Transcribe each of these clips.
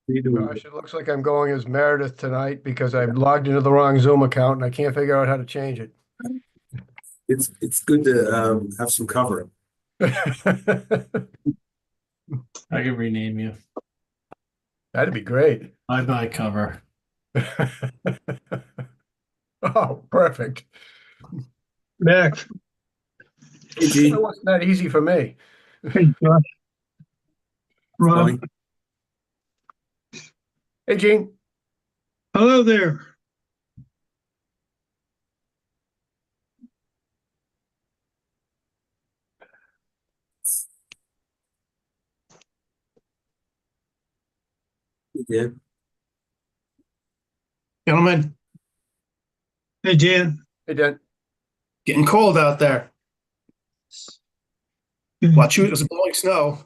you doing? Gosh, it looks like I'm going as Meredith tonight because I've logged into the wrong Zoom account and I can't figure out how to change it. It's good to have some cover. I can rename you. That'd be great. Bye-bye cover. Oh, perfect. Max, Hey, That Gene, wasn't that easy for me. hey, Josh, Rob, going? Hey, Gene. hello there. You did. Gentlemen, Hey, Jan. Hey, Dan. getting cold out there. Watch you, it was blowing snow.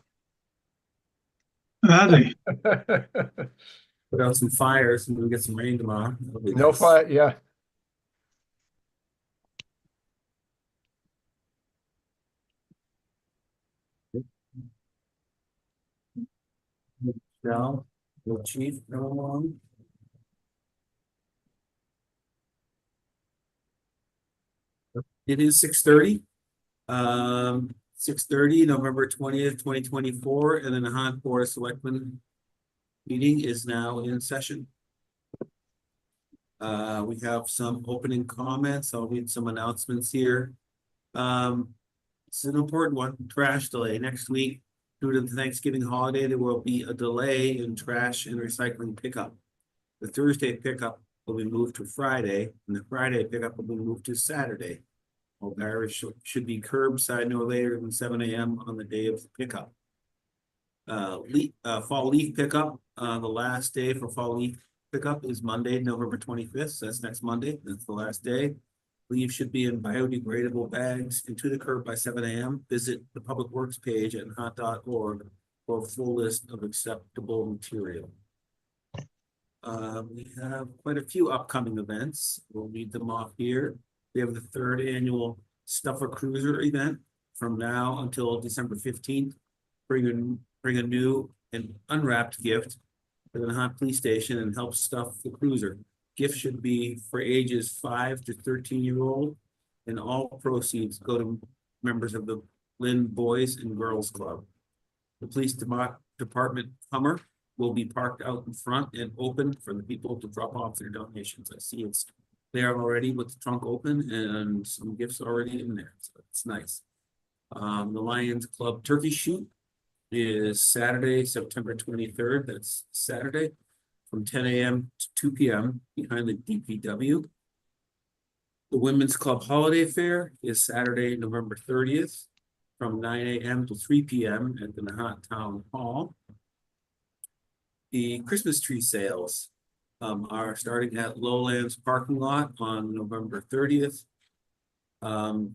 Howdy. Put out some fires and we'll get some rain tomorrow. That'll be No nice. fire. Yeah. Michelle, the chief, come along. It is 6:30. 6:30, November 20th, 2024, and the Nahant Board of Selectmen meeting is now in session. We have some opening comments. I'll read some announcements here. It's an important one, trash delay. Next week, due to the Thanksgiving holiday, there will be a delay in trash and recycling pickup. The Thursday pickup will be moved to Friday, and the Friday pickup will be moved to Saturday. All barriers should be curbside no later than 7 a.m. on the day of the pickup. Fall leaf pickup, the last day for fall leaf pickup is Monday, November 25th. So that's next Monday. That's the last day. Leaves should be in biodegradable bags and to the curb by 7 a.m. Visit the Public Works page at nahant.org for a full list of acceptable material. We have quite a few upcoming events. We'll read them off here. We have the 3rd annual Stuffer Cruiser event from now until December 15th. Bring a new and unwrapped gift to the Nahant Police Station and help stuff the cruiser. Gift should be for ages 5 to 13-year-old, and all proceeds go to members of the Lynn Boys and Girls Club. The police department Hummer will be parked out in front and open for the people to drop off their donations. I see it's there already with the trunk open and some gifts already in there, so it's nice. The Lions Club Turkey Shoot is Saturday, September 23rd. That's Saturday from 10 a.m. to 2 p.m. behind the DPW. The Women's Club Holiday Fair is Saturday, November 30th from 9 a.m. to 3 p.m. at the Nahant Town Hall. The Christmas tree sales are starting at Lowlands parking lot on November 30th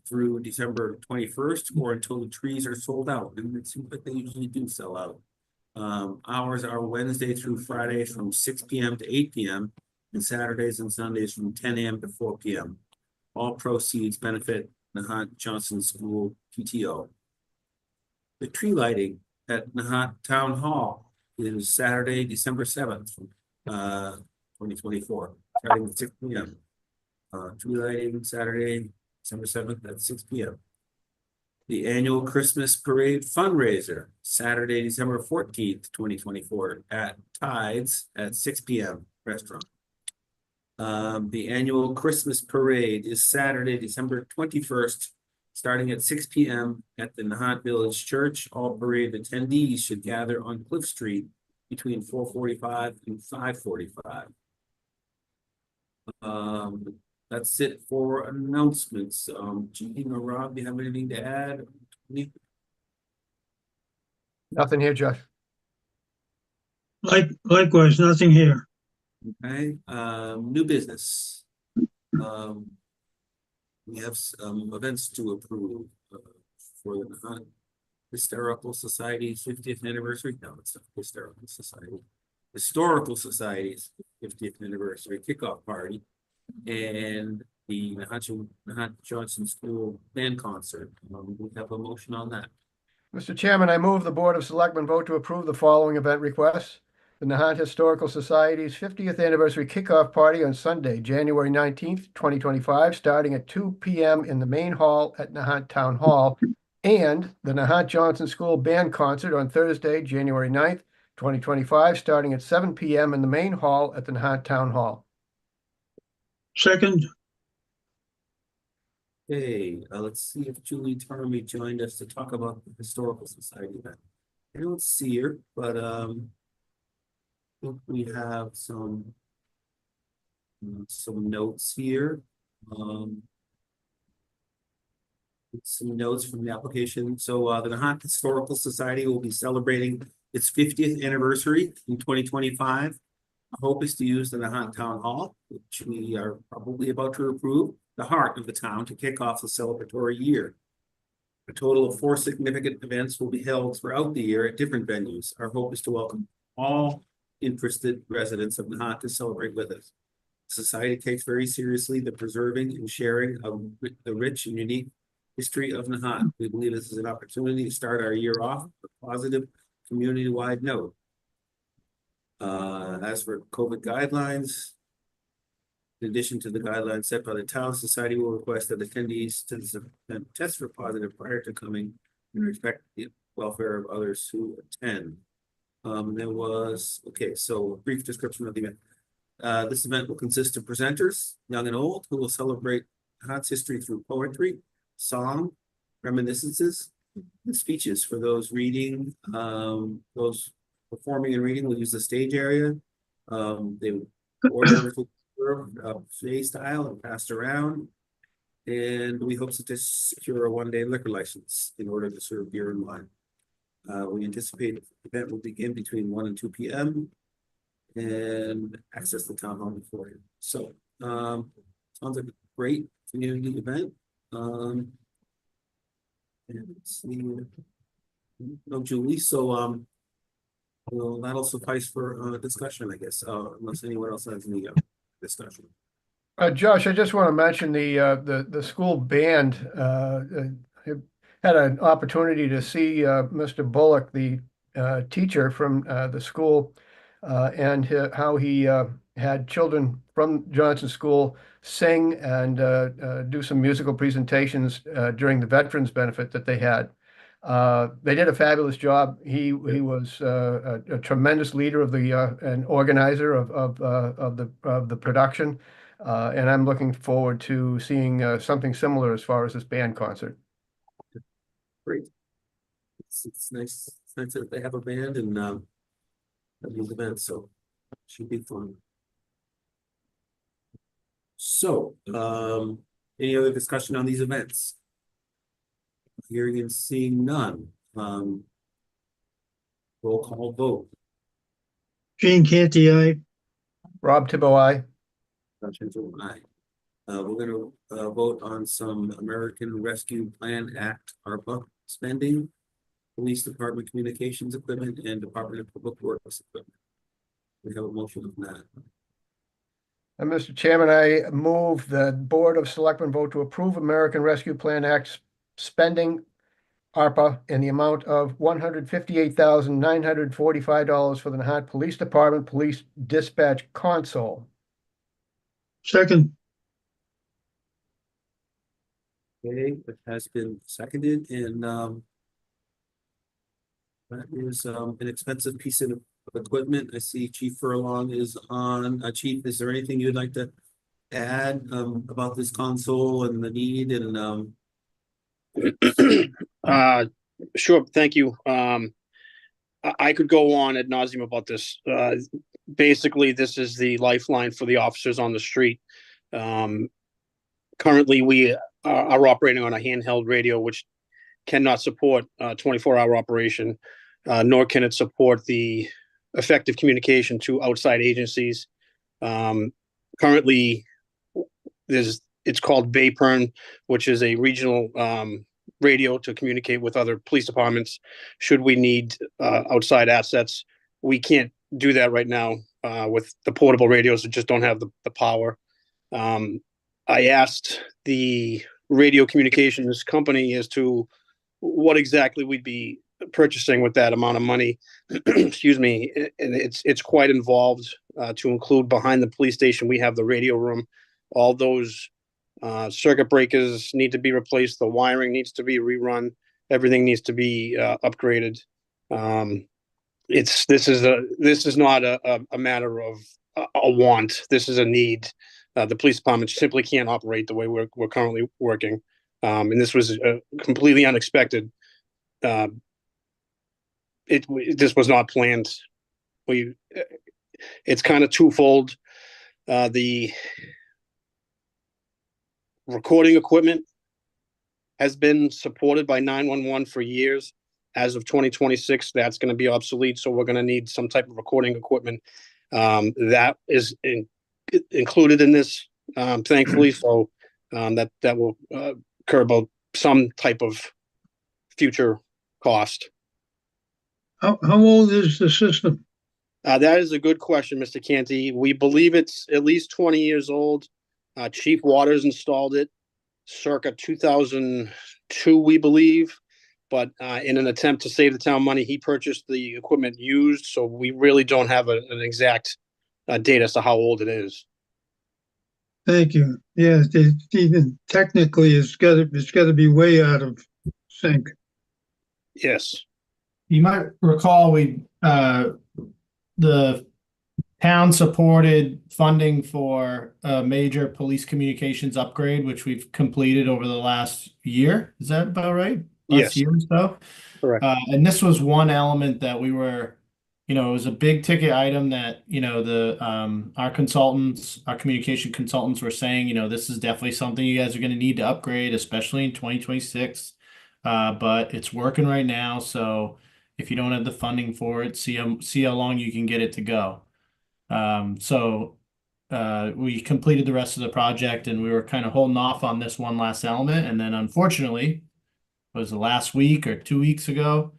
through December 21st or until the trees are sold out. And it seems like they usually do sell out. Hours are Wednesday through Friday from 6 p.m. to 8 p.m. and Saturdays and Sundays from 10 a.m. to 4 p.m. All proceeds benefit Nahant Johnson School PTO. The tree lighting at Nahant Town Hall is Saturday, December 7th, 2024, starting at 6 p.m. Tree lighting Saturday, December 7th at 6 p.m. The annual Christmas parade fundraiser, Saturday, December 14th, 2024 at Tides at 6 p.m. restaurant. The annual Christmas parade is Saturday, December 21st, starting at 6 p.m. at the Nahant Village Church. All parade attendees should gather on Cliff Street between 4:45 and 5:45. That's it for announcements. Gene or Rob, do you have anything to add? Nothing here, Josh. Likewise, nothing here. Okay, new business. We have some events to approve for the Nahant Historical Society's 50th anniversary. No, it's not Historical Society. Historical Society's 50th anniversary kickoff party and the Nahant Johnson School band concert. We have a motion on that. Mr. Chairman, I move the Board of Selectmen vote to approve the following event requests. the Nahant Historical Society's 50th anniversary kickoff party on Sunday, January 19th, 2025, starting at 2 p.m. in the main hall at Nahant Town Hall, and the Nahant Johnson School Band Concert on Thursday, January 9th, 2025, starting at 7 p.m. in the main hall at the Nahant Town Hall. Second, Okay, let's see if Julie Tarmy joined us to talk about the Historical Society event. I don't see her, but I think we have some notes here. Some notes from the application. So the Nahant Historical Society will be celebrating its 50th anniversary in 2025. Our hope is to use the Nahant Town Hall, which we are probably about to approve, the heart of the town, to kick off the celebratory year. A total of 4 significant events will be held throughout the year at different venues. Our hope is to welcome all interested residents of Nahant to celebrate with us. Society takes very seriously the preserving and sharing of the rich and unique history of Nahant. We believe this is an opportunity to start our year off with a positive community-wide note. As for COVID guidelines, in addition to the guidelines set by the town, society will request that attendees to this event test for positive prior to coming and respect the welfare of others who attend. There was, okay, so a brief description of the event. This event will consist of presenters, young and old, who will celebrate Nahant's history through poetry, song, reminiscences, and speeches. For those reading, those performing and reading will use the stage area. They will order buffet style and passed around. And we hope to secure a one-day liquor license in order to serve beer and wine. We anticipate the event will begin between 1 and 2 p.m. and access the town hall beforehand. So sounds like a great community event. And let's see, no Julie, so well, that'll suffice for discussion, I guess, unless anyone else has any discussion. Josh, I just want to mention the school band had an opportunity to see Mr. Bullock, the teacher from the school, and how he had children from Johnson School sing and do some musical presentations during the Veterans Benefit that they had. They did a fabulous job. He was a tremendous leader of the and organizer of the production, and I'm looking forward to seeing something similar as far as this band concert. Great. It's nice. It's nice that they have a band and these events, so it should be fun. So, any other discussion on these events? Hearing and seeing none. Roll call vote. Gene Canty, aye. Rob Tibbo, aye. Aye. We're gonna vote on some American Rescue Plan Act ARPA spending, Police Department communications equipment, and Department of Public Works equipment. We have a motion on that. And Mr. Chairman, I move the Board of Selectmen vote to approve American Rescue Plan Act spending ARPA in the amount of $158,945 for the Nahant Police Department Police Dispatch Console. Second, Okay, it has been seconded, and that is an expensive piece of equipment. I see Chief Furlong is on. Chief, is there anything you'd like to add about this console and the need and Sure, thank you. I could go on ad nauseum about this. Basically, this is the lifeline for the officers on the street. Currently, we are operating on a handheld radio, which cannot support 24-hour operation, nor can it support the effective communication to outside agencies. Currently, it's called BAPERN, which is a regional radio to communicate with other police departments should we need outside assets. We can't do that right now with the portable radios that just don't have the power. I asked the radio communications company as to what exactly we'd be purchasing with that amount of money. Excuse me, and it's quite involved. To include behind the police station, we have the radio room. All those circuit breakers need to be replaced. The wiring needs to be rerun. Everything needs to be upgraded. This is not a matter of a want. This is a need. The police department simply can't operate the way we're currently working, and this was completely unexpected. This was not planned. It's kind of twofold. The recording equipment has been supported by 911 for years. As of 2026, that's going to be obsolete. So we're going to need some type of recording equipment that is included in this, thankfully. So that will curb some type of future cost. How old is the system? That is a good question, Mr. Canty. We believe it's at least 20 years old. Chief Waters installed it circa 2002, we believe. But in an attempt to save the town money, he purchased the equipment used. So we really don't have an exact date as to how old it is. Thank you. Yeah, even technically, it's got to be way out of sync. Yes. You might recall the town supported funding for a major police communications upgrade, which we've completed over the last year. Is that about right? Yes. Year or so. Correct. And this was one element that we were, it was a big ticket item that, our consultants, our communication consultants were saying, this is definitely something you guys are going to need to upgrade, especially in 2026. But it's working right now. So if you don't have the funding for it, see how long you can get it to go. So we completed the rest of the project and we were kind of holding off on this one last element. And then unfortunately, it was the last week or 2 weeks ago,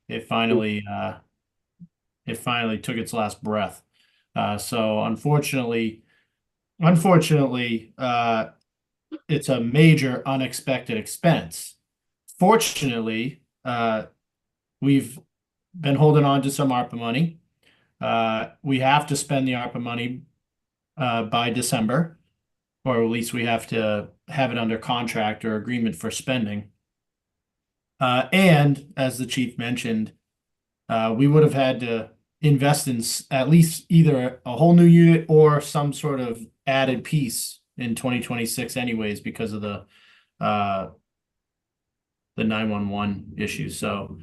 it finally took its last breath. So unfortunately, it's a major unexpected expense. Fortunately, we've been holding on to some ARPA money. We have to spend the ARPA money by December, or at least we have to have it under contract or agreement for spending. And as the chief mentioned, we would have had to invest in at least either a whole new unit or some sort of added piece in 2026 anyways, because of the 911 issue. So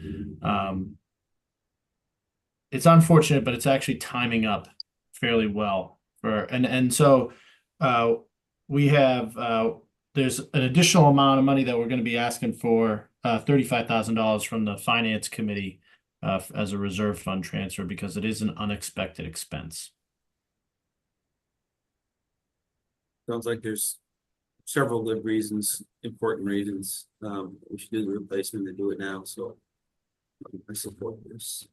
it's unfortunate, but it's actually timing up fairly well so we have there's an additional amount of money that we're going to be asking for, $35,000 from the finance committee as a reserve fund transfer, because it is an unexpected expense. Sounds like there's several good reasons, important reasons. We should do the replacement and do it now. So I support this.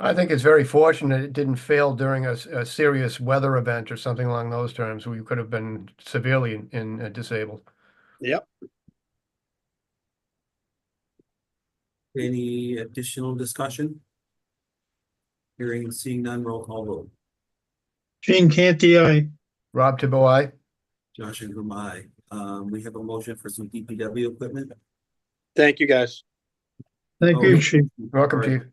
I think it's very fortunate it didn't fail during a serious weather event or something along those terms. We could have been severely disabled. Yep. Any additional discussion? Hearing and seeing none, roll call vote. Gene Canty, aye. Rob Thibault, aye. Josh Ingram, aye. We have a motion for some DPW equipment. Thank you, guys. Thank you, Chief. Welcome, All right. Chief.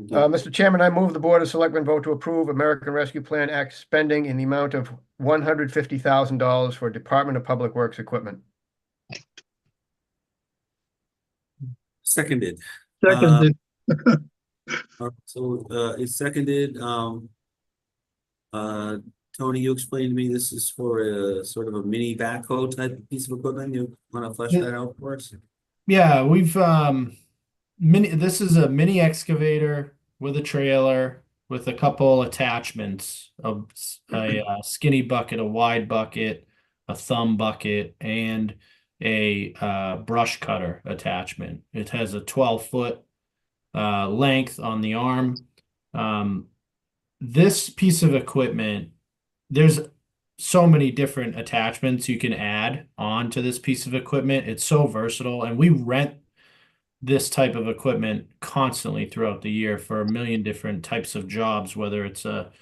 Mr. Chairman, I move the Board of Selectmen vote to approve American Rescue Plan Act spending in the amount of $150,000 for Department of Public Works equipment. Seconded. Seconded. So it's seconded. Tony, you explained to me this is for a sort of a mini backhoe type of piece of equipment. You want to flesh that out for us? Yeah, we've this is a mini excavator with a trailer with a couple attachments of a skinny bucket, a wide bucket, a thumb bucket, and a brush cutter attachment. It has a 12-foot length on the arm. This piece of equipment, there's so many different attachments you can add on to this piece of equipment. It's so versatile, and we rent this type of equipment constantly throughout the year for a million different types of jobs, whether it's a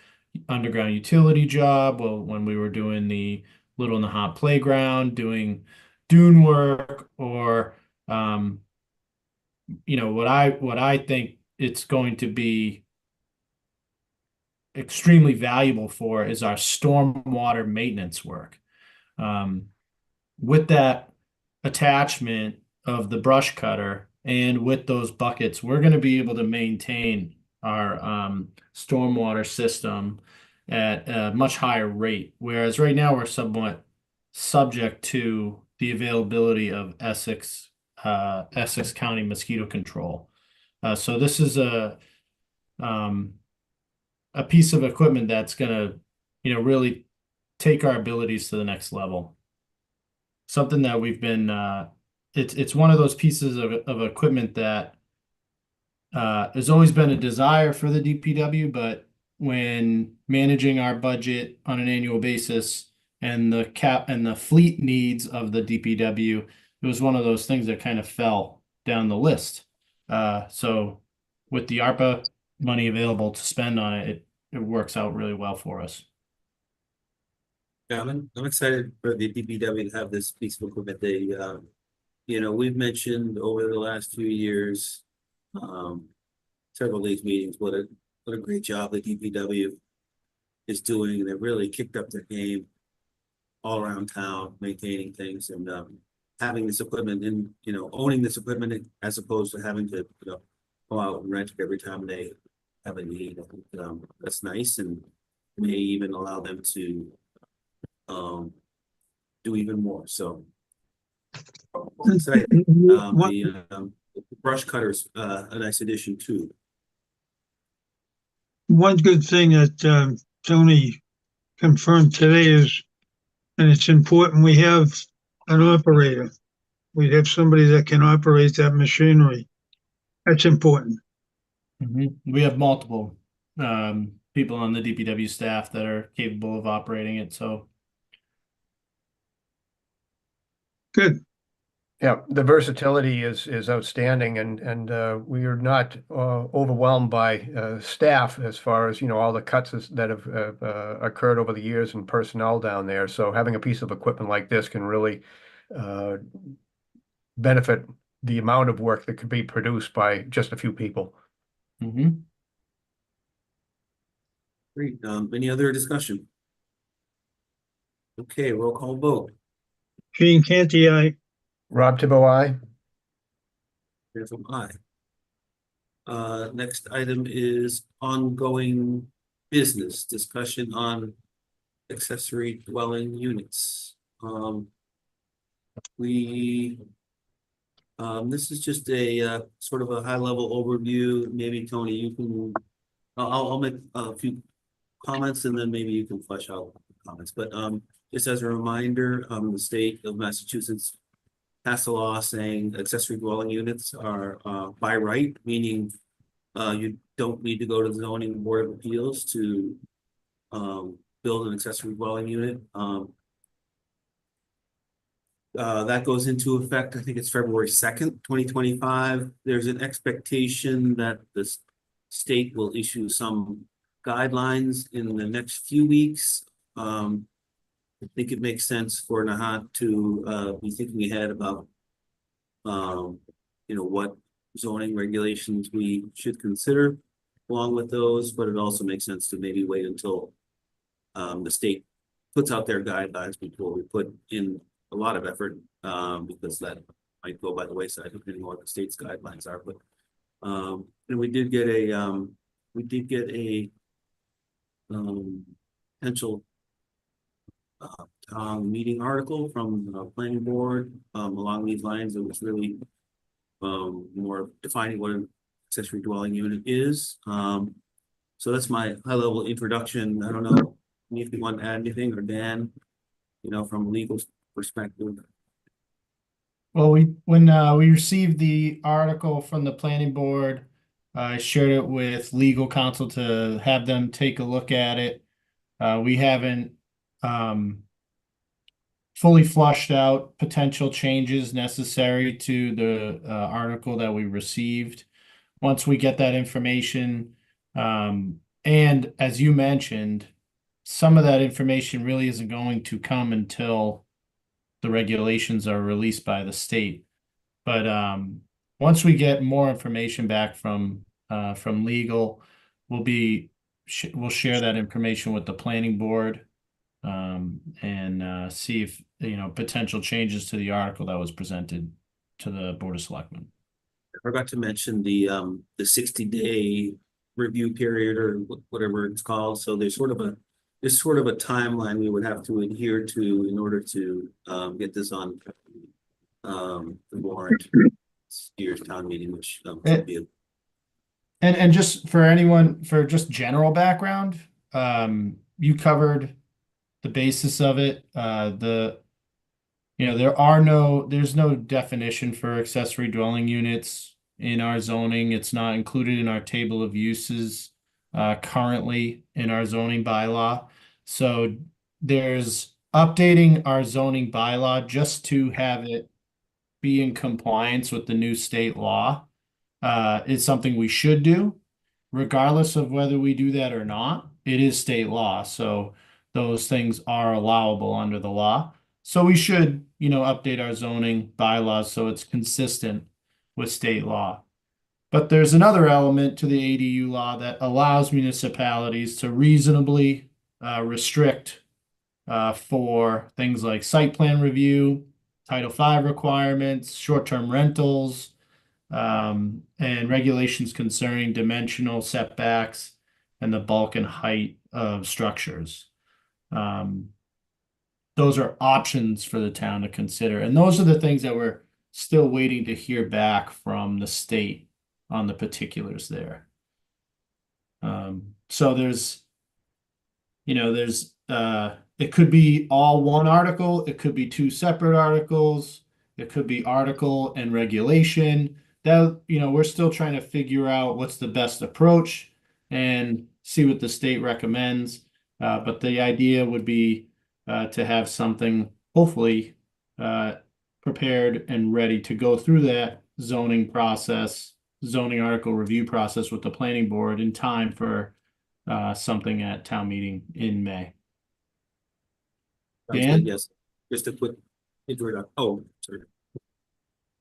underground utility job, well, when we were doing the Little Nahant playground, doing dune work, or what I think it's going to be extremely valuable for is our stormwater maintenance work. With that attachment of the brush cutter and with those buckets, we're going to be able to maintain our stormwater system at a much higher rate. Whereas right now we're somewhat subject to the availability of Essex County mosquito control. So this is a piece of equipment that's going to, really take our abilities to the next level. Something that we've been, it's one of those pieces of equipment that has always been a desire for the DPW, but when managing our budget on an annual basis and the cap and the fleet needs of the DPW, it was one of those things that kind of fell down the list. So with the ARPA money available to spend on it, it works out really well for us. Yeah, I'm excited for the DPW to have this piece of equipment. We've mentioned over the last few years, several of these meetings, what a great job the DPW is doing. They've really kicked up their game all around town, maintaining things and having this equipment and, owning this equipment as opposed to having to, go out and rent it every time they have a need. I think that's nice and may even allow them to do even more. So I'm excited. The brush cutter's a nice addition too. One good thing that Tony confirmed today is, and it's important, we have an operator. We have somebody that can operate that machinery. That's important. We have multiple people on the DPW staff that are capable of operating it. So Good. Yeah, the versatility is outstanding, and we are not overwhelmed by staff as far as all the cuts that have occurred over the years and personnel down there. So having a piece of equipment like this can really benefit the amount of work that could be produced by just a few people. Great. Any other discussion? Okay, roll call vote. Gene Canty, aye. Rob Tibble, aye. From aye. Next item is ongoing business discussion on accessory dwelling units. This is just a sort of a high level overview. Maybe Tony, you can, I'll make a few comments and then maybe you can flesh out the comments. But just as a reminder, the state of Massachusetts passed a law saying accessory dwelling units are by right, meaning you don't need to go to the zoning board of appeals to build an accessory dwelling unit. That goes into effect, I think it's February 2nd, 2025. There's an expectation that the state will issue some guidelines in the next few weeks. I think it makes sense for Nahant to be thinking ahead about what zoning regulations we should consider along with those, but it also makes sense to maybe wait until the state puts out their guidelines before we put in a lot of effort, because that might go by the wayside depending on what the state's guidelines are. But and we did get a potential meeting article from the planning board along these lines. It was really more defining what an accessory dwelling unit is. So that's my high level introduction. I don't know if you want to add anything, or Dan, from a legal perspective. Well, when we received the article from the planning board, I shared it with legal counsel to have them take a look at it. We haven't fully flushed out potential changes necessary to the article that we received. once we get that information, and as you mentioned, some of that information really isn't going to come until the regulations are released by the state. But once we get more information back from legal, we'll share that information with the planning board, and see if, potential changes to the article that was presented to the Board of Selectmen. I forgot to mention the 60-day review period or whatever it's called. So there's sort of a timeline we would have to adhere to in order to get this on the warrant this year's town meeting, which should be And just for anyone, for just general background, you covered the basis of it. There's no definition for accessory dwelling units in our zoning. It's not included in our table of uses currently in our zoning bylaw. So there's updating our zoning bylaw just to have it be in compliance with the new state law. Is something we should do, regardless of whether we do that or not. It is state law, so those things are allowable under the law. So we should, update our zoning bylaws so it's consistent with state law. But there's another element to the ADU law that allows municipalities to reasonably restrict for things like site plan review, Title V requirements, short-term rentals, and regulations concerning dimensional setbacks and the bulk and height of structures. Those are options for the town to consider. And those are the things that we're still waiting to hear back from the state on the particulars there. So it could be all one article, it could be two separate articles, it could be article and regulation. That, we're still trying to figure out what's the best approach and see what the state recommends. But the idea would be to have something hopefully prepared and ready to go through that zoning article review process with the planning board in time for something at town meeting in May. sounds Dan? good, yes. Just a quick intro. Oh, sorry.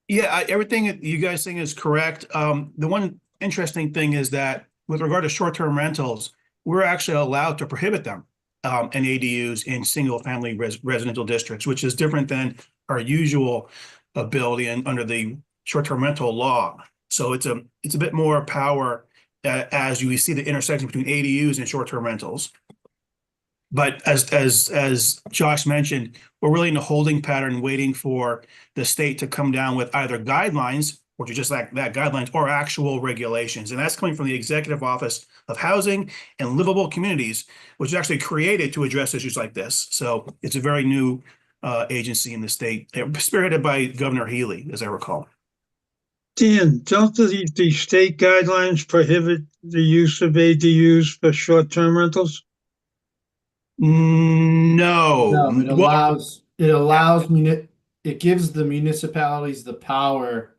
Yeah, everything that you guys think is correct. The one interesting thing is that with regard to short-term rentals, we're actually allowed to prohibit them in ADUs in single-family residential districts, which is different than our usual ability under the short-term rental law. So it's a bit more power as you see the intersection between ADUs and short-term rentals. But as Josh mentioned, we're really in a holding pattern, waiting for the state to come down with either guidelines, which are just like that guidelines, or actual regulations. And that's coming from the Executive Office of Housing and Livable Communities, which is actually created to address issues like this. So it's a very new agency in the state, spearheaded by Governor Healy, as I recall. Dan, don't the state guidelines prohibit the use of ADUs for short-term rentals? No. No, it gives the municipalities the power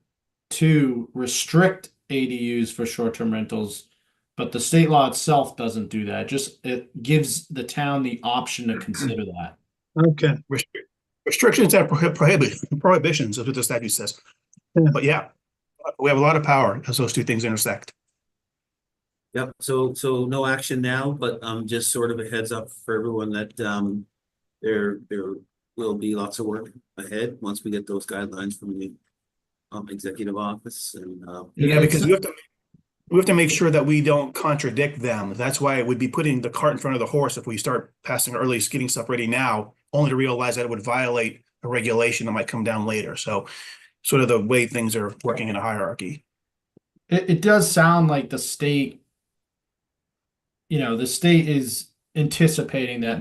to restrict ADUs for short-term rentals, but the state law itself doesn't do that. It gives the town the option to consider that. Okay. Restrictions and prohibitions is what the statute says. Yeah. But yeah, we have a lot of power as those two things intersect. Yep, so no action now, but just sort of a heads up for everyone that there will be lots of work ahead once we get those guidelines from the executive office and Yeah, because we have to make sure that we don't contradict them. That's why it would be putting the cart in front of the horse if we start passing early, getting stuff ready now, only to realize that it would violate a regulation that might come down later. So sort of the way things are working in a hierarchy. It does sound like the state is anticipating that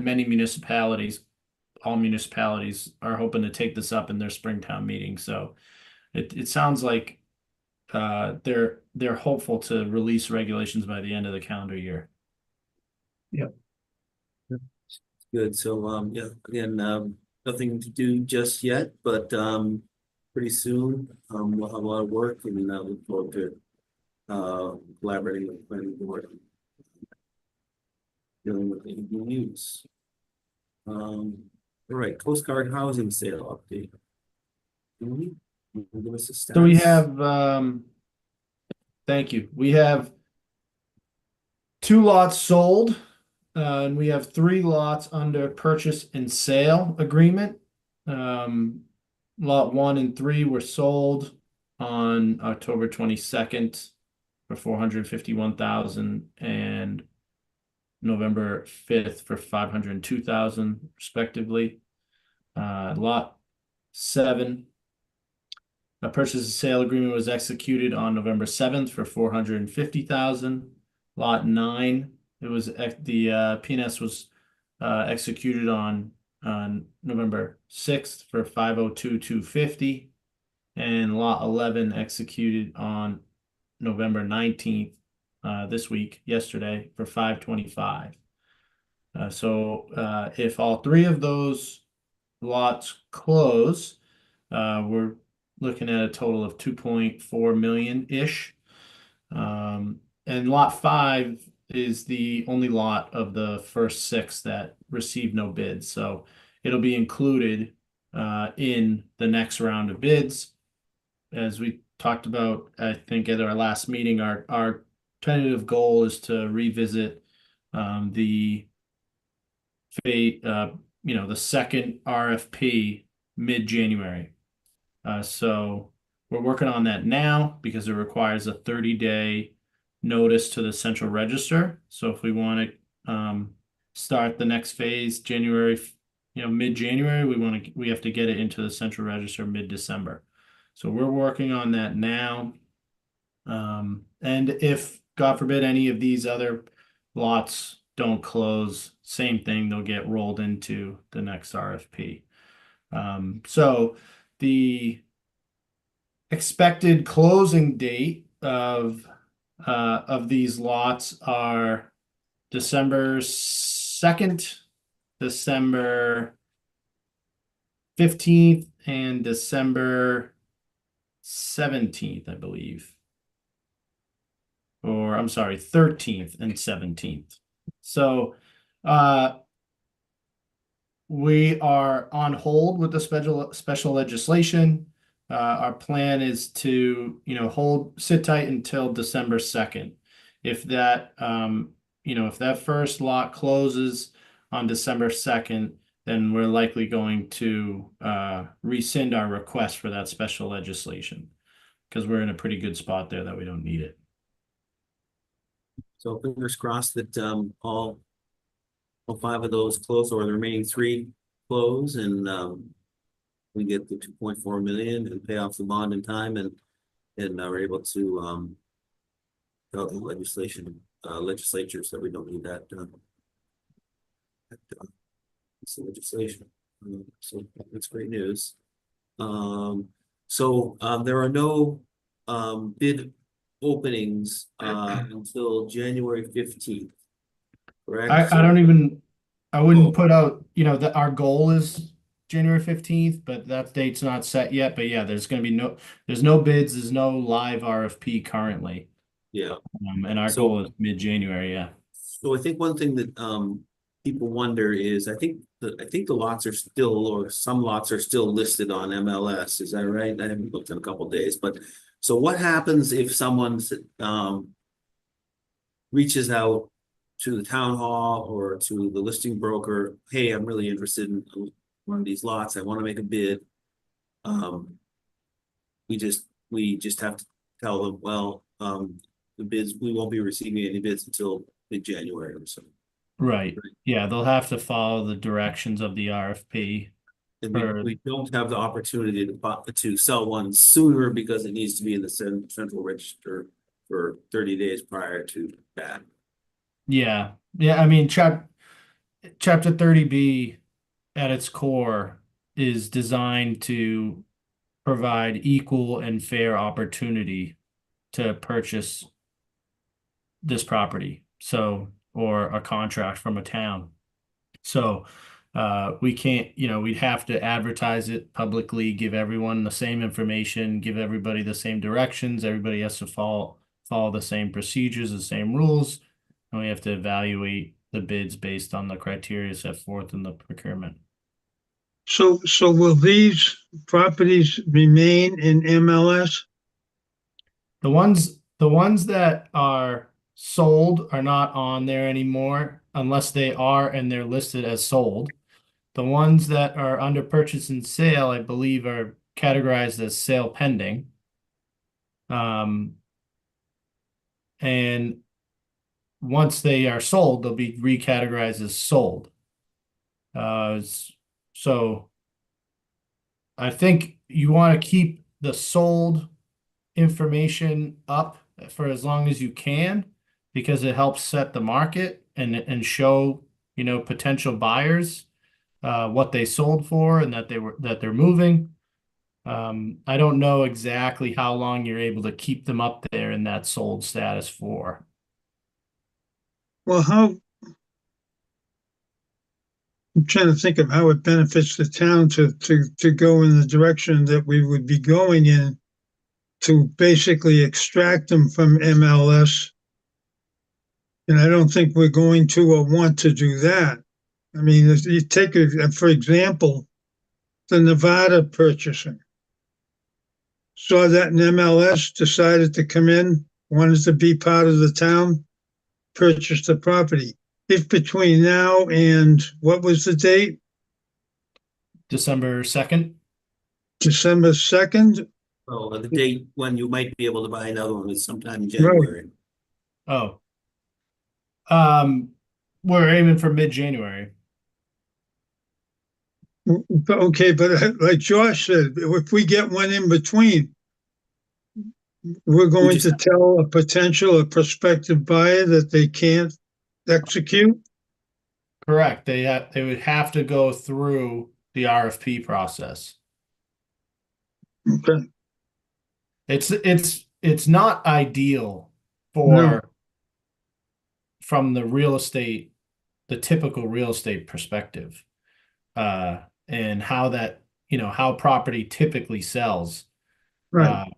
all municipalities are hoping to take this up in their Springtown meeting. So it sounds like they're hopeful to release regulations by the end of the calendar year. good. So yeah, again, nothing to do just yet, but pretty soon we'll have a lot of work and look forward to collaborating with the planning board. Dealing with the ADUs. All right, Coast Guard housing sale update. Can you give us a So we stats? have, thank you. We have 2 lots sold, and we have 3 lots under purchase and sale agreement. Lot 1 and 3 were sold on October 22nd for 451,000 and November 5th for 502,000 respectively. Lot 7, a purchase and sale agreement was executed on November 7th for 450,000. Lot 9, it was the PNS was executed on November 6th for 502,250, and lot 11 executed on November 19th this week, yesterday, for 525. So if all 3 of those lots close, we're looking at a total of 2.4 million-ish. And lot 5 is the only lot of the first 6 that received no bids. So it'll be included in the next round of bids. As we talked about, I think at our last meeting, our tentative goal is to revisit the the second RFP mid-January. So we're working on that now because it requires a 30-day notice to the central register. So if we want to start the next phase January, mid-January, we have to get it into the central register mid-December. So we're working on that now. And if, God forbid, any of these other lots don't close, same thing, they'll get rolled into the next RFP. So the expected closing date of these lots are December 2nd, December 15th, and December 17th, I believe. Or I'm sorry, 13th and 17th. So we are on hold with the special legislation. Our plan is to, sit tight until December 2nd. If that, if that first lot closes on December 2nd, then we're likely going to rescind our request for that special legislation because we're in a pretty good spot there that we don't need it. So fingers crossed that all 5 of those close, or the remaining 3 close, and we get the 2.4 million and pay off the bond in time, and are able to tell the legislatures that we don't need that legislation. So that's great news. So there are no bid openings until January 15th, correct? I wouldn't put out, that our goal is January 15th, but that date's not set yet. But yeah, there's no bids, there's no live RFP currently. Yeah. And our goal is mid-January, yeah. So I think one thing that people wonder is, I think the lots are still, or some lots are still listed on MLS. Is that right? I haven't looked in a couple of days, but so what happens if someone reaches out to the town hall or to the listing broker? Hey, I'm really interested in one of these lots. I want to make a bid. We just have to tell them, well, the bids, we won't be receiving any bids until mid-January or so. Right. Yeah, they'll have to follow the directions of the RFP. And we don't have the opportunity to sell one sooner because it needs to be in the central register for 30 days prior to that. Yeah. I mean, chapter 30B at its core is designed to provide equal and fair opportunity to purchase this property. So, or a contract from a town. So we can't, we'd have to advertise it publicly, give everyone the same information, give everybody the same directions. Everybody has to follow follow the same procedures, the same rules, and we have to evaluate the bids based on the criteria set forth in the procurement. So will these properties remain in MLS? The ones that are sold are not on there anymore unless they are and they're listed as sold. The ones that are under purchase and sale, I believe, are categorized as sale pending. And once they are sold, they'll be recategorized as sold. So I think you want to keep the sold information up for as long as you can, because it helps set the market and show, potential buyers what they sold for and that they're moving. I don't know exactly how long you're able to keep them up there in that sold status for. Well, I'm trying to think of how it benefits the town to go in the direction that we would be going in, to basically extract them from MLS. And I don't think we're going to or want to do that. I mean, if you take, for example, the Nevada purchasing. Saw that in MLS, decided to come in, wanted to be part of the town, purchased the property. If between now and what was the date? December 2nd. December 2nd? So the date when you might be able to buy another one is sometime in Right. January. Oh. We're aiming for mid-January. Okay, but like Josh said, if we get one in between, we're going just- to tell a potential or prospective buyer that they can't execute? Correct. They would have to go through the RFP process. Okay, It's not ideal No. from the typical real estate perspective. And how that, how property typically sells. right.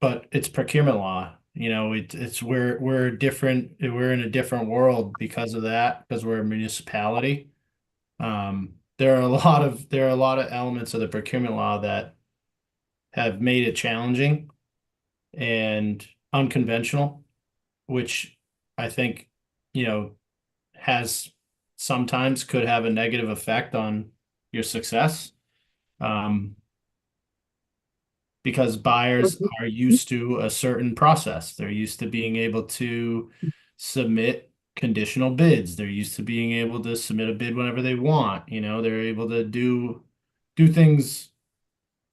But it's procurement law, we're different, we're in a different world because of that, because we're a municipality. There are a lot of elements of the procurement law that have made it challenging and unconventional, which I think, has sometimes could have a negative effect on your success. Because buyers are used to a certain process. They're used to being able to submit conditional bids. They're used to being able to submit a bid whenever they want. They're able to do things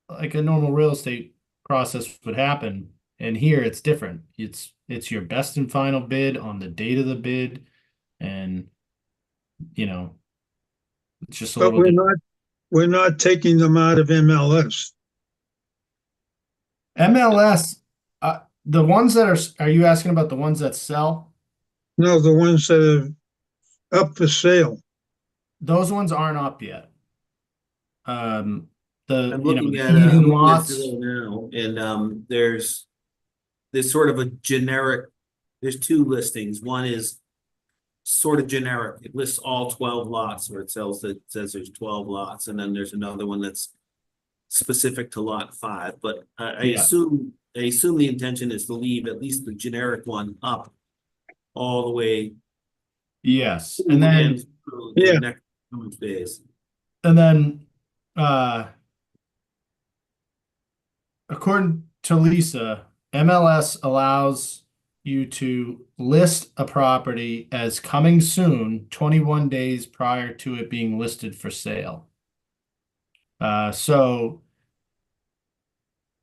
like a normal real estate process would happen. And here it's different. It's your best and final bid on the date of the bid, and it's just a But little different. we're not taking them out of MLS. MLS, the ones that are you asking about the ones that sell? No, the ones that are up for sale. Those ones aren't up yet. I'm The looking at Eden I'm looking at lots. Zillow now, and there's sort of a generic. There's two listings. One is sort of generic. It lists all 12 lots, or it says there's 12 lots, and then there's another one that's specific to lot 5. But I Yeah. assume the intention is to leave at least the generic one up all the way. Yes, and then through Yeah. the next phase. uh, according to Lisa, MLS allows you to list a property as coming soon 21 days prior to it being listed for sale. So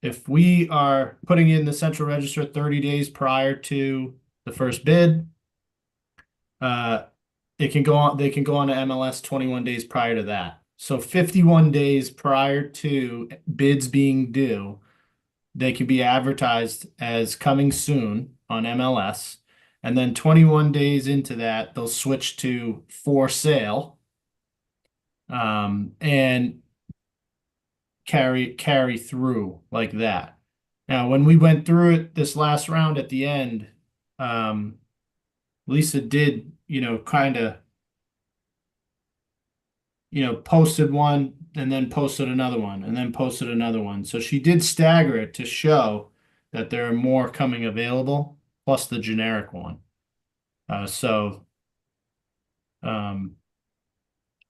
if we are putting in the central register 30 days prior to the first bid, they can go on to MLS 21 days prior to that. So 51 days prior to bids being due, they can be advertised as coming soon on MLS. And then 21 days into that, they'll switch to for sale. And carry through like that. Now, when we went through it this last round at the end, Lisa did, kind of, posted one and then posted another one and then posted another one. So she did stagger it to show that there are more coming available, plus the generic one. So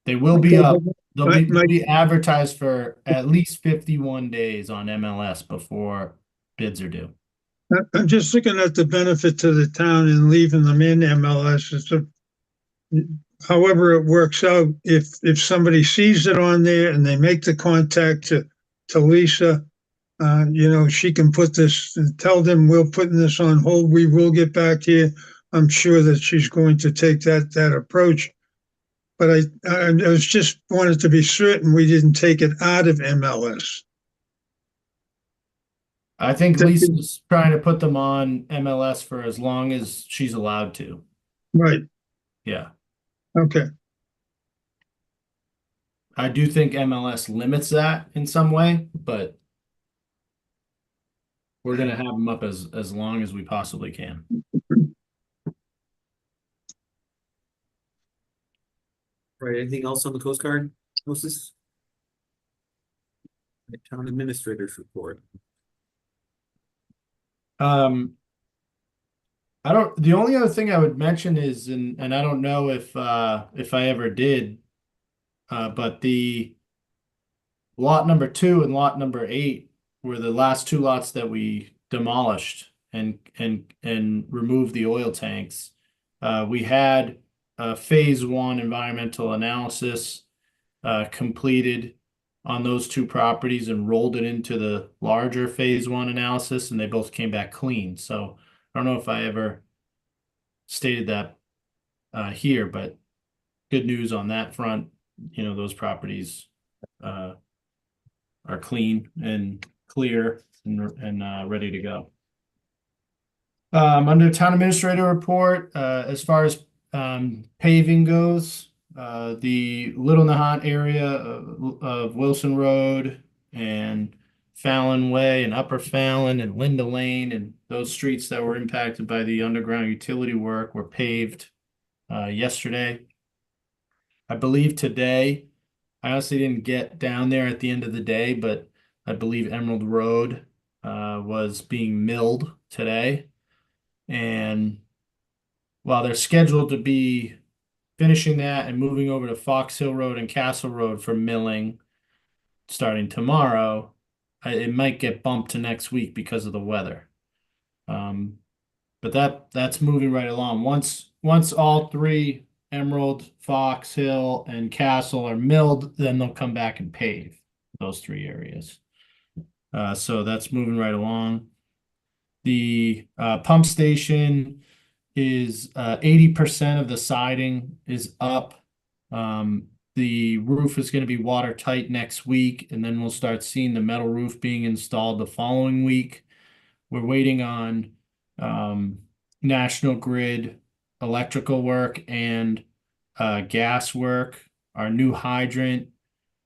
they will be up. They'll be advertised for at least 51 days on MLS before bids are due. I'm just looking at the benefit to the town and leaving them in MLS. However it works out, if somebody sees it on there and they make the contact to Lisa, she can put this, tell them we're putting this on hold. We will get back to you. I'm sure that she's going to take that approach. But I was just wanted to be certain we didn't take it out of MLS. I think Lisa's trying to put them on MLS for as long as she's allowed to. Right. Yeah. Okay. I do think MLS limits that in some way, but we're going to have them up as long as we possibly can. Right, anything else on the Coast Guard, Moses? Town administrators report. The only other thing I would mention is, and I don't know if I ever did, but the lot number 2 and lot number 8 were the last two lots that we demolished and removed the oil tanks. We had phase 1 environmental analysis completed on those two properties and rolled it into the larger phase 1 analysis, and they both came back clean. So I don't know if I ever stated that here, but good news on that front. Those properties are clean and clear and ready to go. Under town administrator report, as far as paving goes, the Little Nahant area of Wilson Road and Fallon Way and Upper Fallon and Linda Lane and those streets that were impacted by the underground utility work were paved yesterday. I believe today, I honestly didn't get down there at the end of the day, but I believe Emerald Road was being milled today. And while they're scheduled to be finishing that and moving over to Fox Hill Road and Castle Road for milling starting tomorrow, it might get bumped to next week because of the weather. But that's moving right along. Once all three, Emerald, Fox Hill, and Castle, are milled, then they'll come back and pave those three areas. So that's moving right along. The pump station is 80% of the siding is up. The roof is going to be watertight next week, and then we'll start seeing the metal roof being installed the following week. We're waiting on National Grid electrical work and gas work. Our new hydrant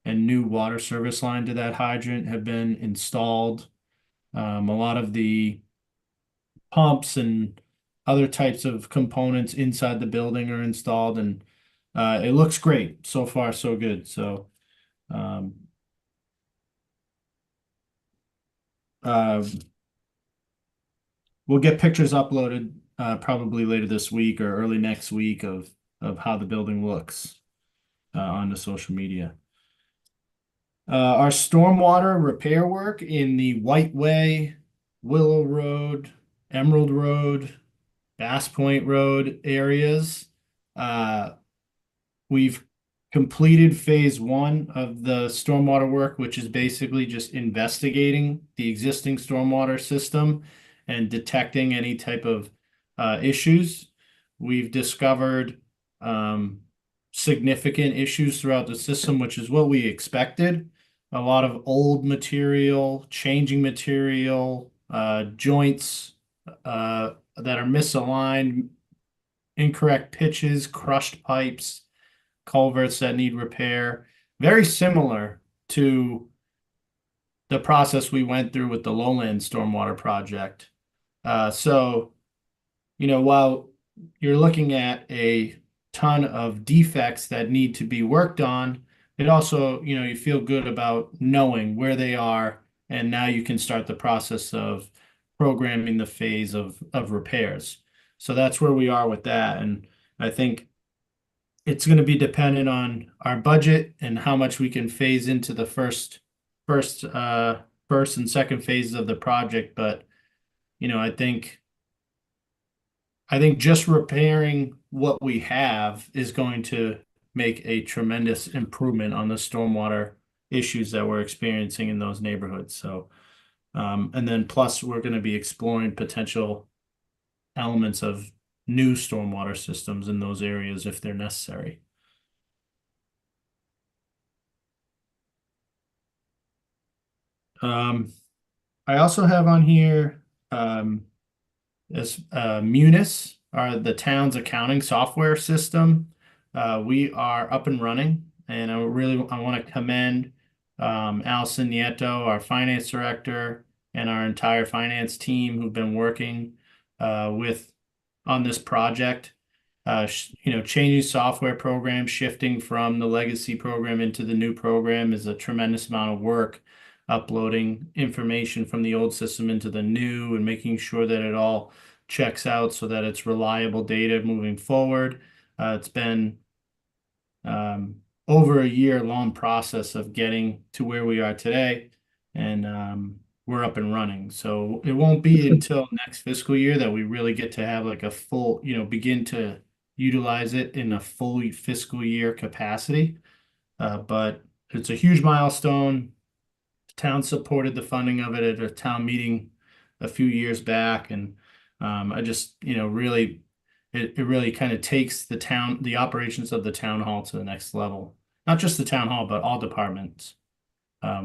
and new water service line to that hydrant have been installed. A lot of the pumps and other types of components inside the building are installed, and it looks great. So far, so good. So we'll get pictures uploaded probably later this week or early next week of how the building looks on the social media. Our stormwater repair work in the White Way, Willow Road, Emerald Road, Bass Point Road areas. We've completed phase 1 of the stormwater work, which is basically just investigating the existing stormwater system and detecting any type of issues. We've discovered significant issues throughout the system, which is what we expected. A lot of old material, changing material, joints that are misaligned, incorrect pitches, crushed pipes, culverts that need repair. Very similar to the process we went through with the lowland stormwater project. So, while you're looking at a ton of defects that need to be worked on, it also, you feel good about knowing where they are, and now you can start the process of programming the phase of repairs. So that's where we are with that. And I think it's going to be dependent on our budget and how much we can phase into the first and second phases of the project. But, I think just repairing what we have is going to make a tremendous improvement on the stormwater issues that we're experiencing in those neighborhoods. So, and then plus we're going to be exploring potential elements of new stormwater systems in those areas if they're necessary. I also have on here, Munis, are the town's accounting software system. We are up and running, and I want to commend Allison Nieto, our finance director, and our entire finance team who've been working on this project. Changing software programs, shifting from the legacy program into the new program is a tremendous amount of work. Uploading information from the old system into the new and making sure that it all checks out so that it's reliable data moving forward. It's been over a year-long process of getting to where we are today, and we're up and running. So it won't be until next fiscal year that we really get to have like a full, begin to utilize it in a full fiscal year capacity. But it's a huge milestone. The town supported the funding of it at a town meeting a few years back, and I just, really, it really kind of takes the operations of the town hall to the next level. Not just the town hall, but all departments.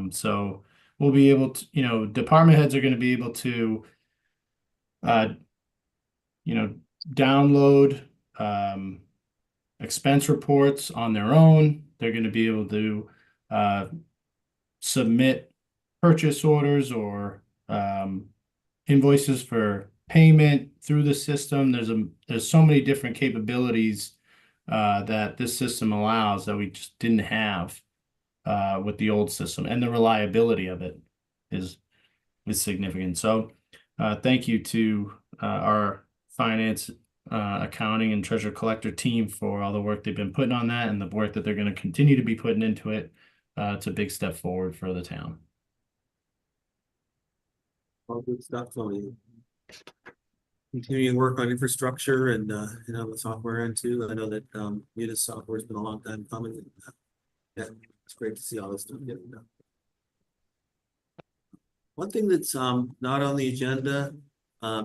So we'll be able to, department heads are going to be able to, download expense reports on their own. They're going to be able to submit purchase orders or invoices for payment through the system. There's so many different capabilities that this system allows that we just didn't have with the old system, and the reliability of it is significant. So thank you to our finance, accounting, and treasure collector team for all the work they've been putting on that, and the work that they're going to continue to be putting into it. It's a big step forward for the town. All good stuff, Tony. Continuing to work on infrastructure and the software end too. I know that Munis software has been a long time coming. Yeah, it's great to see all this stuff getting done. One thing that's not on the agenda,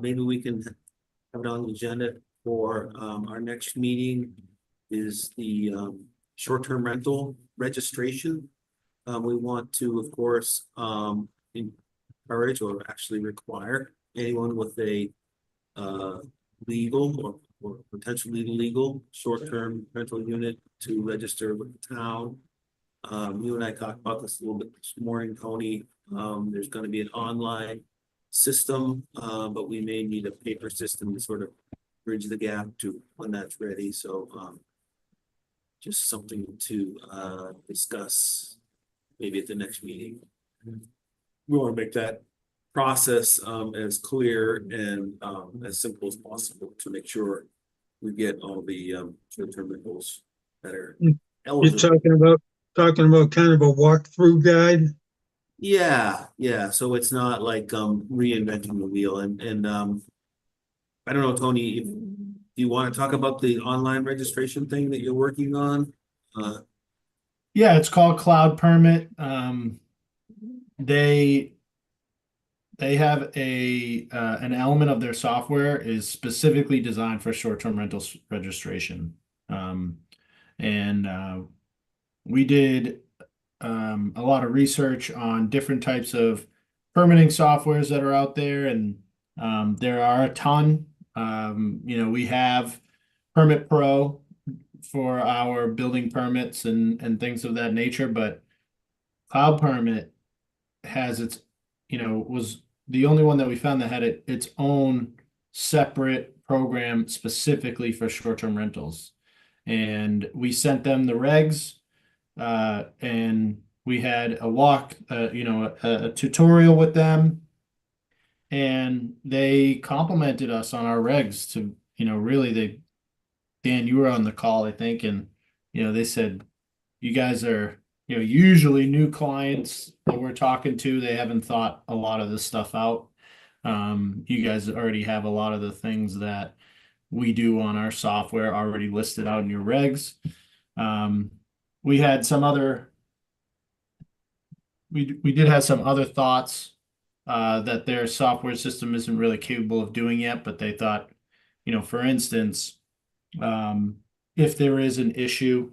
maybe we can have it on the agenda for our next meeting, is the short-term rental registration. We want to, of course, encourage or actually require anyone with a legal or potentially legal short-term rental unit to register with the town. You and I talked about this a little bit this morning, Tony. There's going to be an online system, but we may need a paper system to sort of bridge the gap to when that's ready. So just something to discuss maybe at the next meeting. We want to make that process as clear and as simple as possible to make sure we get all the short-term rentals that are You're eligible. talking about kind of a walkthrough guide. Yeah. So it's not like reinventing the wheel. And I don't know, Tony, if you want to talk about the online registration thing that you're working on. Yeah, it's called Cloud Permit. They have an element of their software is specifically designed for short-term rentals registration. We did a lot of research on different types of permitting softwares that are out there, and there are a ton. We have Permit Pro for our building permits and things of that nature, but Cloud Permit has its, was the only one that we found that had its own separate program specifically for short-term rentals. And we sent them the regs, and we had a walk, a tutorial with them. And they complimented us on our regs to, really Dan, you were on the call, I think, and, they said, you guys are, usually new clients that we're talking to, they haven't thought a lot of this stuff out. You guys already have a lot of the things that we do on our software already listed out in your regs. We had some other, we did have some other thoughts that their software system isn't really capable of doing yet, but they thought, for instance, if there is an issue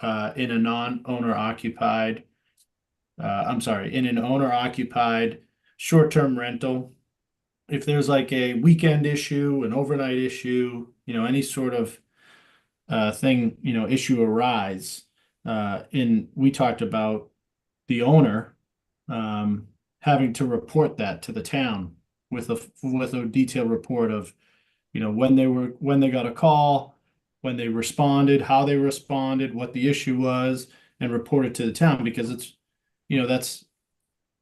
in a non-owner occupied, in an owner occupied short-term rental, if there's like a weekend issue, an overnight issue, any sort of thing, issue arise, we talked about the owner having to report that to the town with a detailed report of, when they got a call, when they responded, how they responded, what the issue was, and report it to the town, because it's, that's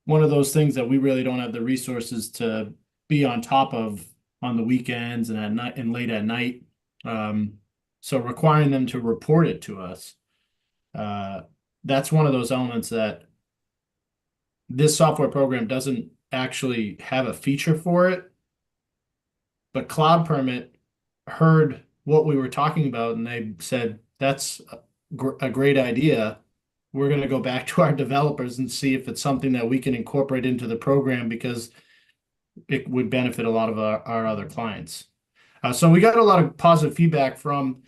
one of those things that we really don't have the resources to be on top of on the weekends and at night and late at night. So requiring them to report it to us, that's one of those elements that this software program doesn't actually have a feature for it, but Cloud Permit heard what we were talking about and they said, that's a great idea. We're going to go back to our developers and see if it's something that we can incorporate into the program, because it would benefit a lot of our other clients. So we got a lot of positive feedback from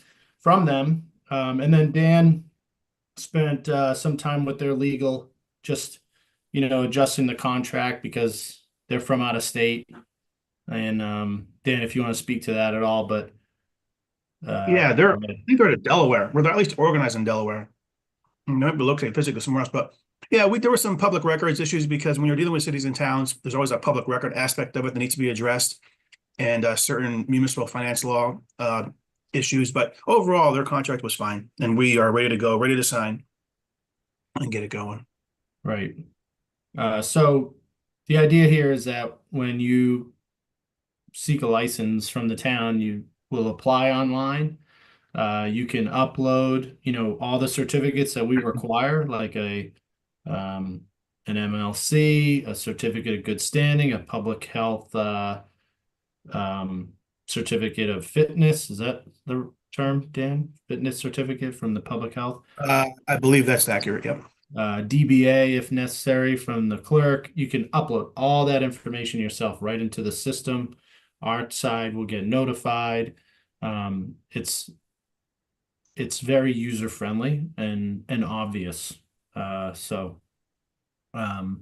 them. And then Dan spent some time with their legal, just, adjusting the contract because they're from out of state. And Dan, if you want to speak to that at all, but Yeah, I think they're in Delaware, or they're at least organized in Delaware. Might be located physically somewhere else, but yeah, there were some public records issues because when you're dealing with cities and towns, there's always a public record aspect of it that needs to be addressed, and certain municipal finance law issues. But overall, their contract was fine, and we are ready to go, ready to sign, and get it going. Right. So the idea here is that when you seek a license from the town, you will apply online. You can upload, all the certificates that we require, like an MLC, a certificate of good standing, a public health certificate of fitness. Is that the term, Dan? Fitness certificate from the public health? I believe that's accurate. Yep. DBA if necessary from the clerk. You can upload all that information yourself right into the system. Our side will get notified. It's very user friendly and obvious. So it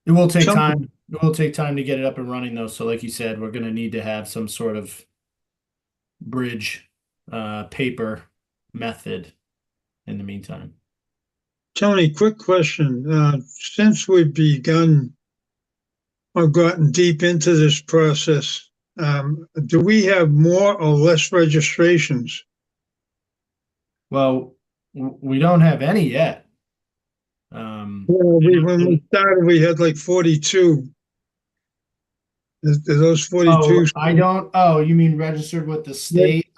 will take time. It will take time to get it up and running though. So like you said, we're going to need to have some sort of bridge paper method in the meantime. Tony, quick question. Since we've begun or gotten deep into this process, do we have more or less registrations? Well, we don't have any yet. When we started, we had like 42. Is those 42? You mean registered with the state?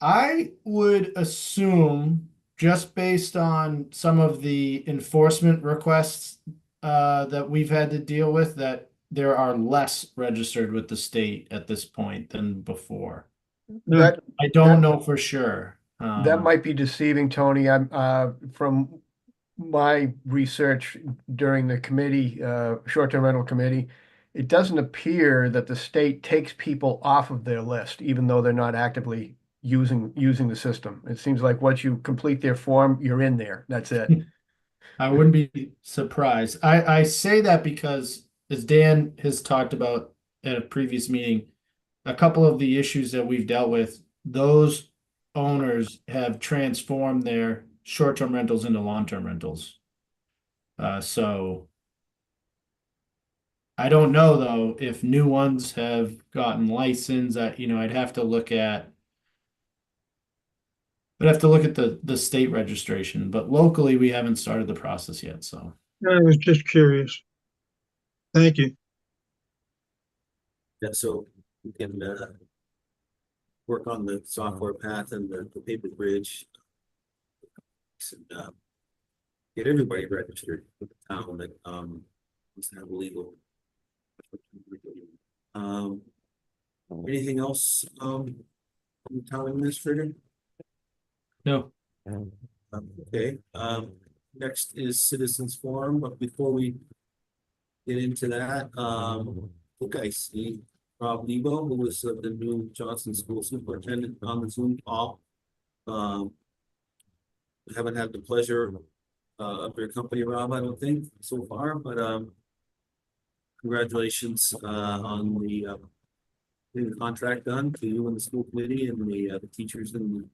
I would assume, just based on some of the enforcement requests that we've had to deal with, that there are less registered with the state at this point than before. That I don't know for sure. that might be deceiving, Tony. I'm from my research during the committee, short-term rental committee, it doesn't appear that the state takes people off of their list, even though they're not actively using the system. It seems like once you complete their form, you're in there. That's it. I wouldn't be surprised. I say that because, as Dan has talked about at a previous meeting, a couple of the issues that we've dealt with, those owners have transformed their short-term rentals into long-term rentals. So I don't know though if new ones have gotten licensed. I'd have to look at. I'd have to look at the state registration, but locally we haven't started the process yet. So I was just curious. Thank you. Yeah, so we can work on the software path and the paper bridge. And, get everybody registered with the town that is not legal. Um, anything else from the town administrator? no. Okay, next is citizens forum, but before we get into that, I think I see Rob Lebo, who was the new Johnson School Superintendent on the Zoom call. Haven't had the pleasure of your company, Rob, I don't think, so far, but congratulations on getting the contract done to you and the school committee and the teachers and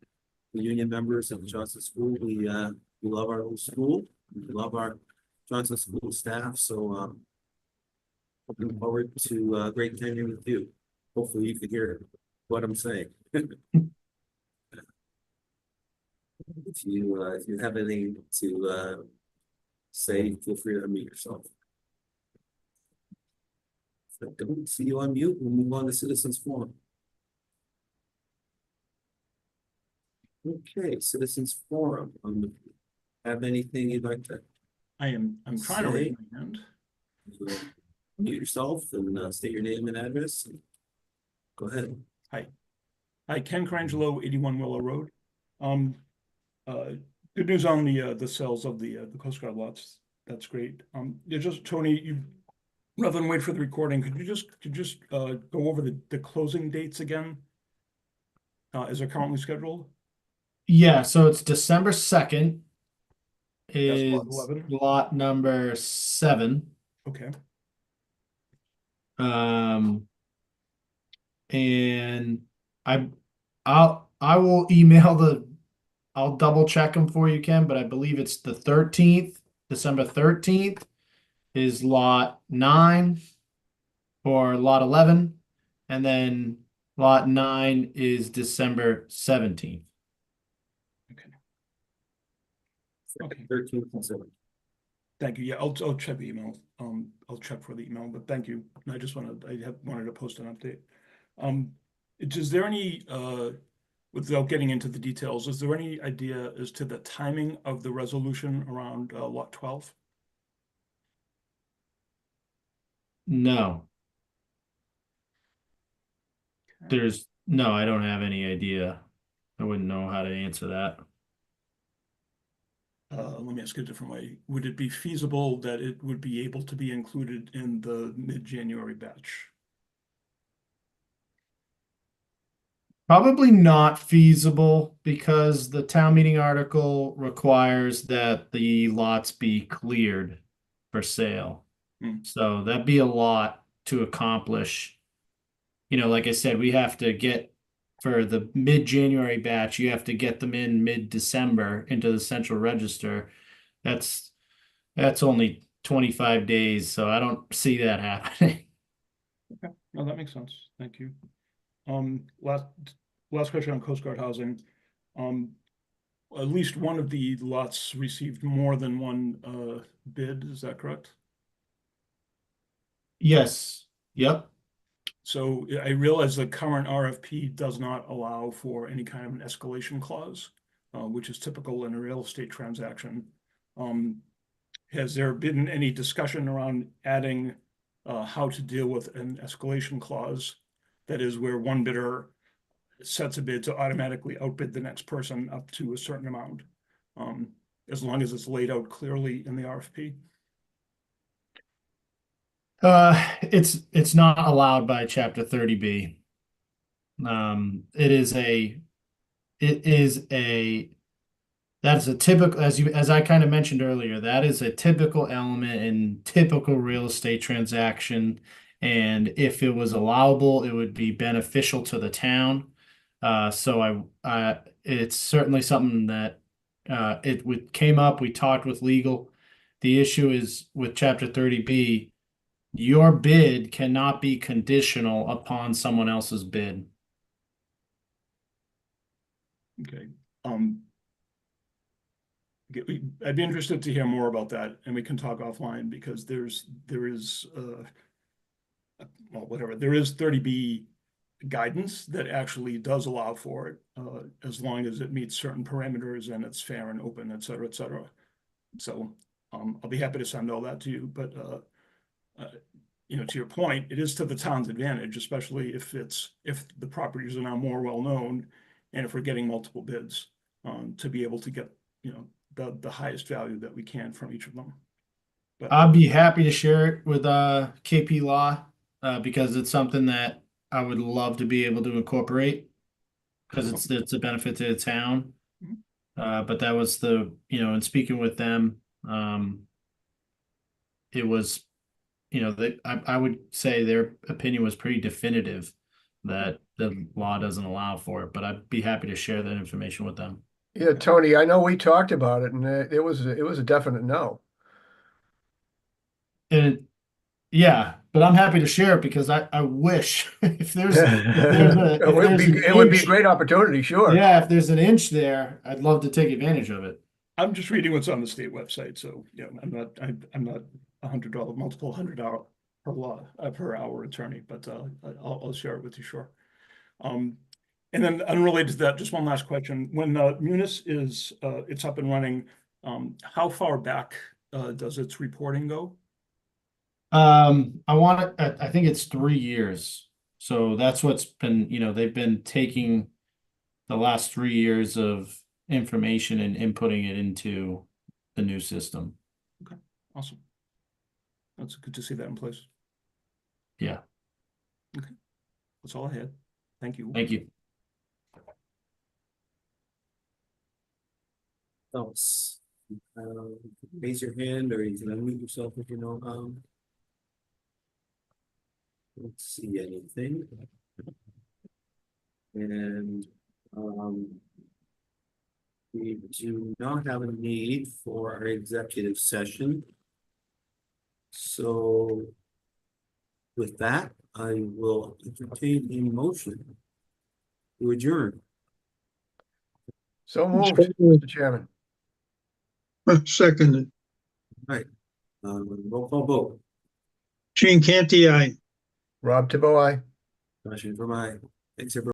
the union members of the Johnson School. We love our little school. We love our Johnson School staff. So looking forward to great tenure with you. Hopefully you can hear what I'm saying. If you have anything to say, feel free to unmute yourself. If I don't see you on mute, we'll move on to citizens forum. Okay, citizens forum. Have anything you'd like to I'm trying to Say. raise my hand. mute yourself and state your name and address? Go ahead. Hi, Ken Carangelo, 81 Willow Road. Good news on the sales of the Coast Guard lots. That's great. You just, Tony, rather than wait for the recording, could you just go over the closing dates again? Is it currently scheduled? Yeah, so it's December 2nd That's is lot 11. lot number 7. Okay, And I will email I'll double check them for you, Ken, but I believe it's the 13th, December 13th is lot 9 or lot 11, and then lot 9 is December 17th. okay. 13th and 17th. Thank you. Yeah, I'll check the email. I'll check for the email, but thank you. I wanted to post an update. Is there any, without getting into the details, is there any idea as to the timing of the resolution around lot 12? No, no, I don't have any idea. I wouldn't know how to answer that. Let me ask it a different way. Would it be feasible that it would be able to be included in the mid-January batch? Probably not feasible because the town meeting article requires that the lots be cleared for sale. So that'd be a lot to accomplish. Like I said, we have to get for the mid-January batch, you have to get them in mid-December into the central register. That's only 25 days, so I don't see that happening. Okay, no, that makes sense. Thank you. Last question on Coast Guard housing. At least one of the lots received more than one bid, is that correct? Yes. Yep. So I realize the current RFP does not allow for any kind of an escalation clause, which is typical in a real estate transaction. Has there been any discussion around adding how to deal with an escalation clause? That is where one bidder sets a bid to automatically outbid the next person up to a certain amount, as long as it's laid out clearly in the RFP. It's not allowed by Chapter 30B. That's a typical, as I kind of mentioned earlier, that is a typical element in typical real estate transaction. And if it was allowable, it would be beneficial to the town. So it's certainly something that came up. We talked with legal. The issue is with chapter 30B, your bid cannot be conditional upon someone else's bid. Okay. I'd be interested to hear more about that, and we can talk offline, because there is well, whatever, there is 30B guidance that actually does allow for it, as long as it meets certain parameters and it's fair and open, et cetera, et cetera. So, I'll be happy to send all that to you, but, you know, to your point, it is to the town's advantage, especially if the properties are now more well-known, and if we're getting multiple bids, to be able to get, you know, the highest value that we can from each of them. But I'd be happy to share it with KP Law, because it's something that I would love to be able to incorporate, because it's a benefit to the town. But that was in speaking with them, it was, I would say their opinion was pretty definitive that the law doesn't allow for it, but I'd be happy to share that information with them. Yeah, Tony, I know we talked about it, and it was a definite no. And yeah, but I'm happy to share it, because I wish if there's It would be a great opportunity, sure. yeah, if there's an inch there, I'd love to take advantage of it. I'm just reading what's on the state website, so, you know, I'm not $100, multiple $100 per hour attorney, but I'll share it with you, sure. And then unrelated to that, just one last question. When Munis is it's up and running, how far back does its reporting go? I think it's 3 years. So that's what's been, they've been taking the last 3 years of information and inputting it into the new system. Okay, awesome. That's good to see that in place. Yeah. Okay, that's all I had. Thank you. Thank you. Else, raise your hand, or you can unmute yourself if you know how. Don't see anything. And we do not have a need for our executive session. So with that, I will entertain a motion to adjourn. So moved, Mr. Chairman. Seconded. Roll call vote. Gene Canty, aye. Rob Tibble, aye. Motion for my, thanks everyone.